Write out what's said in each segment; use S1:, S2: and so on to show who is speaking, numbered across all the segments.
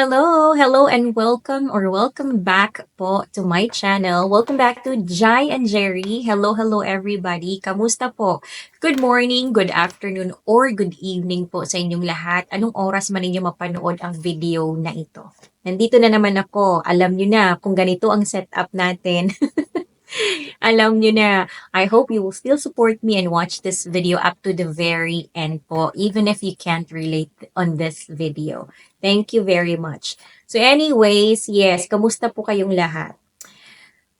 S1: Hello, and welcome back po to my channel. Welcome back to Jai and Jerry. Hello, everybody. Kamusta po? Good morning, good afternoon, or good evening po sa inyong lahat. Anong oras man ninyo mapanood ang video na ito? Nandito na naman ako. Alam nyo na kung ganito ang setup natin. Alam nyo na, I hope you will still support me and watch this video up to the very end po, even if you can't relate on this video. Thank you very much. So anyways, yes, kamusta po kayong lahat?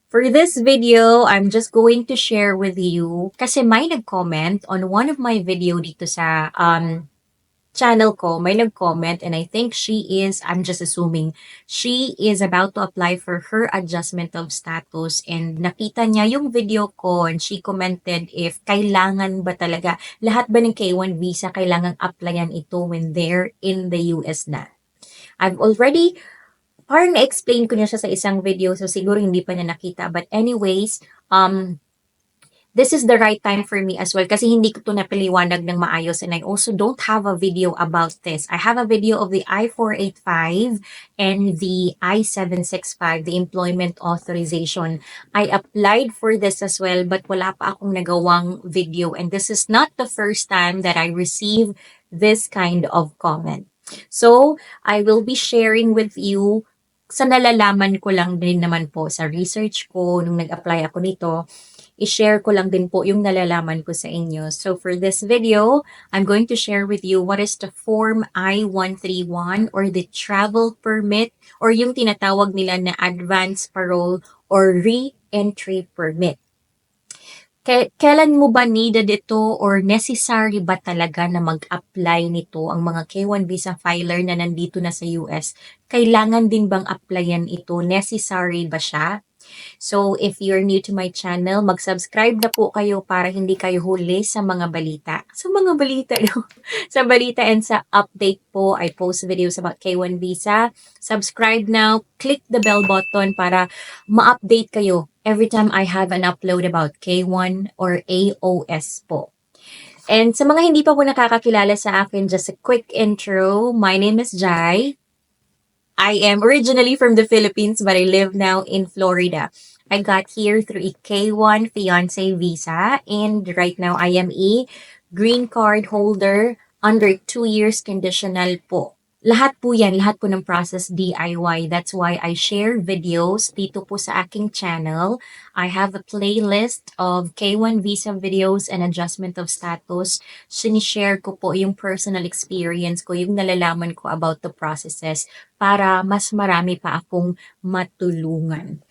S1: For this video, I'm just going to share with you, kasi may nag-comment on one of my video dito sa channel ko, may nag-comment and I think I'm just assuming, she is about to apply for her adjustment of status and nakita niya yung video ko and she commented if kailangan ba talaga, lahat ba ng K1 visa kailangang applyan ito when they're in the US na. I've already, parang na-explain ko niya siya sa isang video so siguro hindi pa niya nakita. But anyways, this is the right time for me as well kasi hindi ko to napaliwanag ng maayos and I also don't have a video about this. I have a video of the I-485 and the I-765, the employment authorization. I applied for this as well but wala pa akong nagawang video and this is not the first time that I receive this kind of comment. So, I will be sharing with you sa nalalaman ko lang din naman po sa research ko nung nag-apply ako nito. I-share ko lang din po yung nalalaman ko sa inyo. So for this video, I'm going to share with you what is the Form I-131 or the travel permit or yung tinatawag nila na advance parole or re-entry permit. Kailan mo ba needed ito or necessary ba talaga na mag-apply nito ang mga K1 visa filer na nandito na sa US? Kailangan din bang applyan ito? Necessary ba siya? So, if you're new to my channel, mag-subscribe na po kayo para hindi kayo huli sa mga balita. Sa mga balita, no? Sa balita and sa update po, I post videos about K1 visa. Subscribe now, click the bell button para ma-update kayo every time I have an upload about K1 or AOS po. And sa mga hindi pa po nakakakilala sa akin, just a quick intro. My name is Jai. I am originally from the Philippines, but I live now in Florida. I got here through a K1 fiancé visa, and right now I am a green card holder under 2 years conditional po. Lahat po yan, lahat po ng process DIY. That's why I share videos dito po sa aking channel. I have a playlist of K1 visa videos and adjustment of status. Sinishare ko po yung personal experience ko, yung nalalaman ko about the processes para mas marami pa akong matulungan.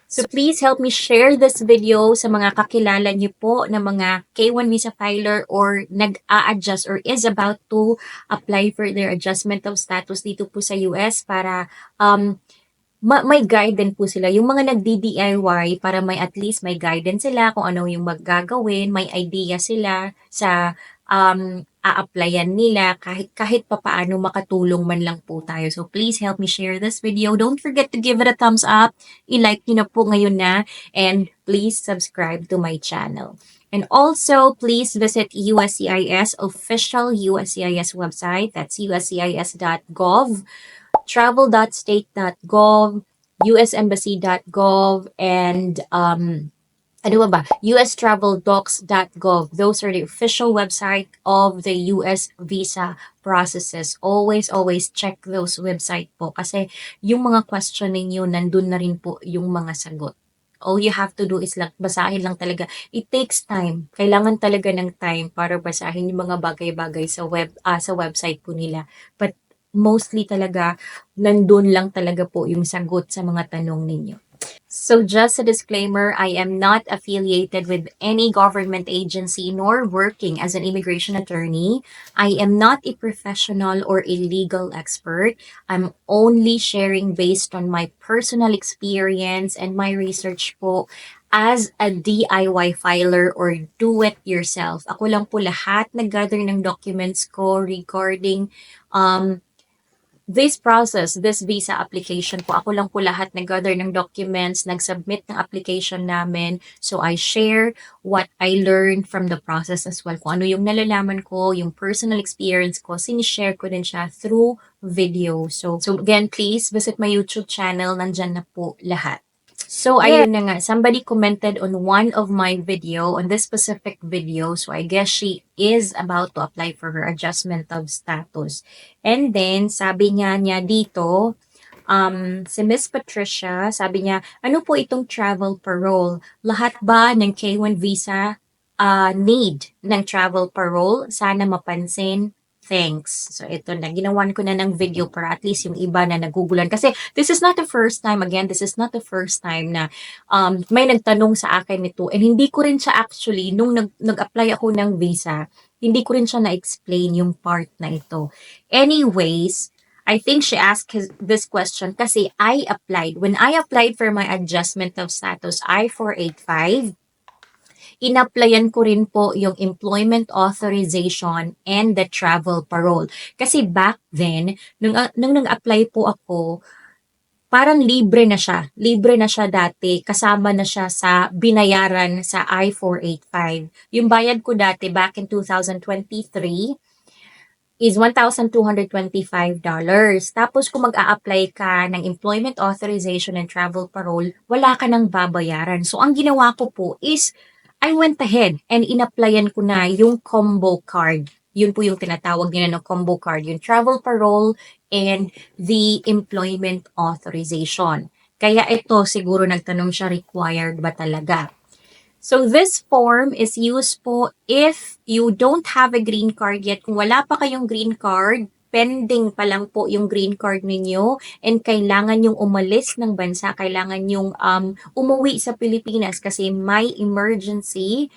S1: So please help me share this video sa mga kakilala niyo po na mga K1 visa filer or nag-a-adjust or is about to apply for their adjustment of status dito po sa US para may guidance po sila. Yung mga nagdi-DIY para may at least may guidance sila kung ano yung maggagawin, may idea sila sa a-applyan nila kahit papaano makatulong man lang po tayo. So please help me share this video. Don't forget to give it a thumbs up. I-like nyo na po ngayon na and please subscribe to my channel. And also, please visit USCIS official USCIS website. That's uscis.gov, travel.state.gov, usembassy.gov, and ustraveldocs.gov. Those are the official website of the US visa processes. Always check those website po kasi yung mga question ninyo, nandun na rin po yung mga sagot. All you have to do is lang, basahin lang talaga. It takes time. Kailangan talaga ng time para basahin yung mga bagay-bagay sa website po nila. But mostly talaga, nandun lang talaga po yung sagot sa mga tanong ninyo. So just a disclaimer, I am not affiliated with any government agency nor working as an immigration attorney. I am not a professional or a legal expert. I'm only sharing based on my personal experience and my research po as a DIY filer or do-it-yourself. Ako lang po lahat nag-gather ng documents ko regarding this process, this visa application po, ako lang po lahat nag-gather ng documents, nag-submit ng application namin. So, I share what I learned from the process as well. Kung ano yung nalalaman ko, yung personal experience ko, sinishare ko din siya through video. So again, please visit my YouTube channel. Nandyan na po lahat. So, ayun na nga. Somebody commented on one of my video, on this specific video. So, I guess she is about to apply for her adjustment of status. And then, sabi niya dito, si Miss Patricia, sabi niya, ano po itong travel parole? Lahat ba ng K1 visa need ng travel parole? Sana mapansin. Thanks. So, ito na. Ginawan ko na ng video para at least yung iba na nagugulan. Kasi this is not the first time, again, this is not the first time na may nagtanong sa akin nito. And hindi ko rin siya actually, nung nag-apply ako ng visa, hindi ko rin siya na-explain yung part na ito. Anyways, I think she asked this question kasi I applied. When I applied for my adjustment of status I-485, in-applyan ko rin po yung employment authorization and the travel parole. Kasi back then, nung nag-apply po ako, parang libre na siya. Libre na siya dati. Kasama na siya sa binayaran sa I-485. Yung bayad ko dati back in 2023 is $1,225. Tapos kung mag-a-apply ka ng employment authorization and travel parole, wala ka nang babayaran. So ang ginawa ko po is I went ahead and in-applyan ko na yung combo card. Yun po yung tinatawag nila na combo card, yung travel parole and the employment authorization. Kaya ito siguro nagtanong siya, required ba talaga? So this form is used po if you don't have a green card yet. Kung wala pa kayong green card, pending pa lang po yung green card ninyo and kailangan yung umalis ng bansa, kailangan yung umuwi sa Pilipinas kasi may emergency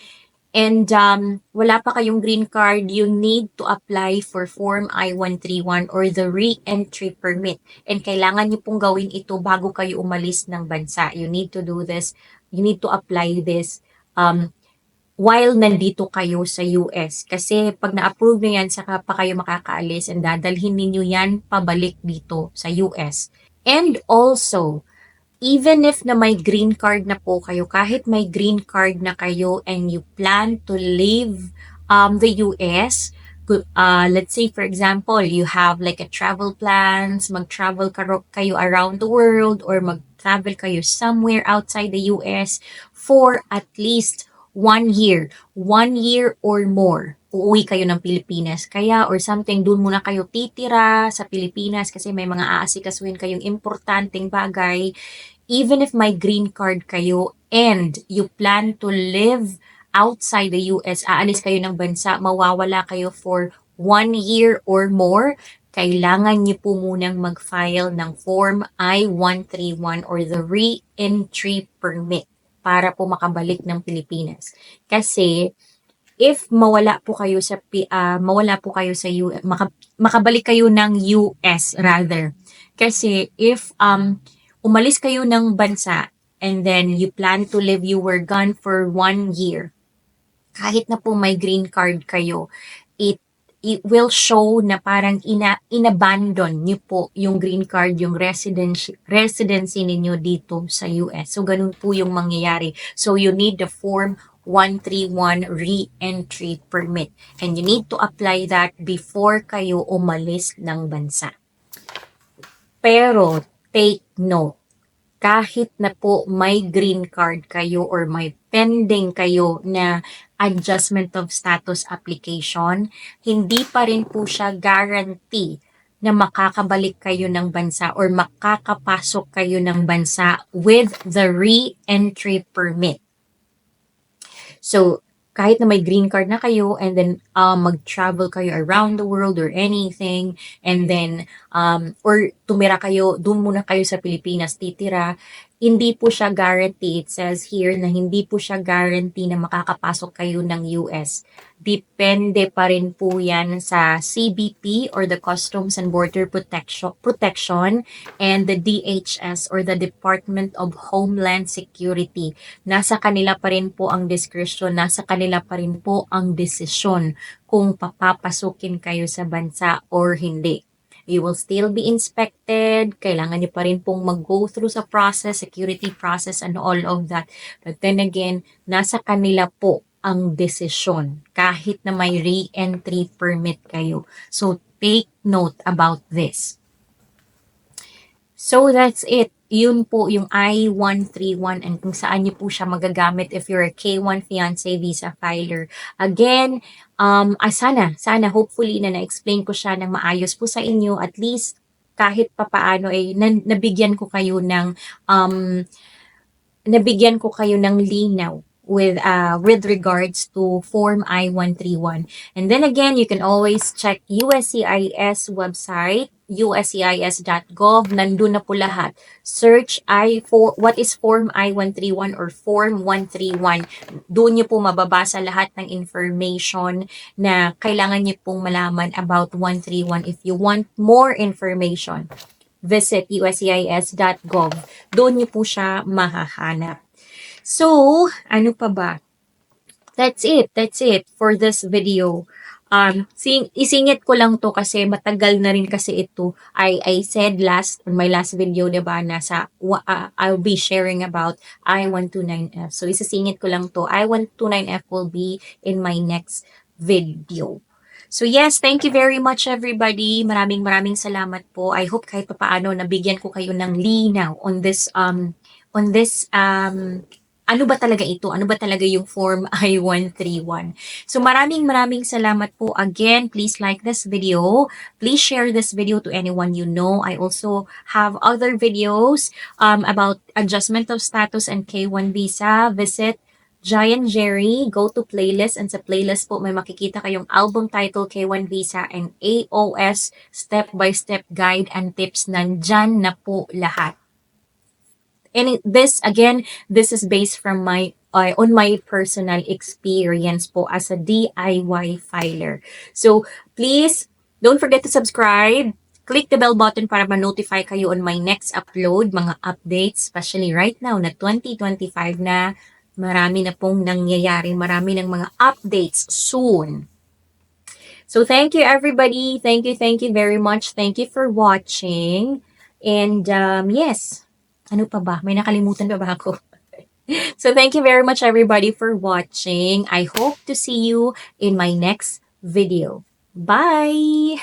S1: and wala pa kayong green card, you need to apply for Form I-131 or the re-entry permit. And kailangan nyo pong gawin ito bago kayo umalis ng bansa. You need to do this, you need to apply this while nandito kayo sa US. Kasi pag na-approve na yan, saka pa kayo makakaalis and dadalhin ninyo yan pabalik dito sa US. And also, even if na may green card na po kayo, kahit may green card na kayo and you plan to leave the US, let's say for example, you have like a travel plans, mag-travel kayo around the world or mag-travel kayo somewhere outside the US for at least 1 year or more, uuwi kayo ng Pilipinas. Kaya or something, dun muna kayo titira sa Pilipinas kasi may mga aasikasuhin kayong importanteng bagay. Even if may green card kayo and you plan to live outside the US, aalis kayo ng bansa, mawawala kayo for 1 year or more, kailangan niyo po munang mag-file ng Form I-131 or the re-entry permit para po makabalik ng Pilipinas. Kasi if mawala po kayo sa US, makabalik kayo ng US rather. Kasi if umalis kayo ng bansa and then you plan to live, you were gone for 1 year, kahit na po may green card kayo, it will show na parang inabandon niyo po yung green card, yung residency ninyo dito sa US. So, ganun po yung mangyayari. So, you need the Form 131 re-entry permit. And you need to apply that before kayo umalis ng bansa. Pero, take note, kahit na po may green card kayo or may pending kayo na adjustment of status application, hindi pa rin po siya guarantee na makakabalik kayo ng bansa or makakapasok kayo ng bansa with the re-entry permit. So, kahit na may green card na kayo and then mag-travel kayo around the world or anything and then or tumira kayo, doon muna kayo sa Pilipinas titira, hindi po siya guarantee. It says here na hindi po siya guarantee na makakapasok kayo ng US. Depende pa rin po yan sa CBP or the Customs and Border Protection and the DHS or the Department of Homeland Security. Nasa kanila pa rin po ang discretion, nasa kanila pa rin po ang desisyon kung papapasukin kayo sa bansa or hindi. You will still be inspected. Kailangan niyo pa rin pong mag-go through sa process, security process, and all of that. But then again, nasa kanila po ang desisyon kahit na may re-entry permit kayo. So, take note about this. So, that's it. Yun po yung I-131 and kung saan niyo po siya magagamit if you're a K-1 fiancé visa filer. Again, sana, hopefully na na-explain ko siya ng maayos po sa inyo. At least, kahit papaano ay nabigyan ko kayo ng linaw with regards to Form I-131. And then again, you can always check USCIS website, uscis.gov. Nandun na po lahat. Search what is Form I-131 or Form 131. Doon niyo po mababasa lahat ng information na kailangan niyo pong malaman about 131. If you want more information, visit uscis.gov. Doon niyo po siya mahahanap. So, ano pa ba? That's it for this video. Isingit ko lang to kasi matagal na rin kasi ito. I said on my last video, diba, I'll be sharing about I-129F. So, isisingit ko lang to. I-129F will be in my next video. So yes, thank you very much everybody. Maraming salamat po. I hope kahit papaano nabigyan ko kayo ng linaw on this ano ba talaga ito? Ano ba talaga yung Form I-131? So maraming salamat po. Again, please like this video. Please share this video to anyone you know. I also have other videos about adjustment of status and K-1 visa. Visit Giant Jerry, go to playlist, and sa playlist po may makikita kayong album title, K-1 visa, and AOS step-by-step guide and tips. Nandyan na po lahat. And this is based from on my personal experience po as a DIY filer. So, please, don't forget to subscribe. Click the bell button para ma-notify kayo on my next upload, mga updates, especially right now na 2025 na. Marami na pong nangyayari, marami ng mga updates soon. So, thank you everybody. Thank you very much. Thank you for watching. And, yes. Ano pa ba? May nakalimutan pa ba ako? So, thank you very much everybody for watching. I hope to see you in my next video. Bye!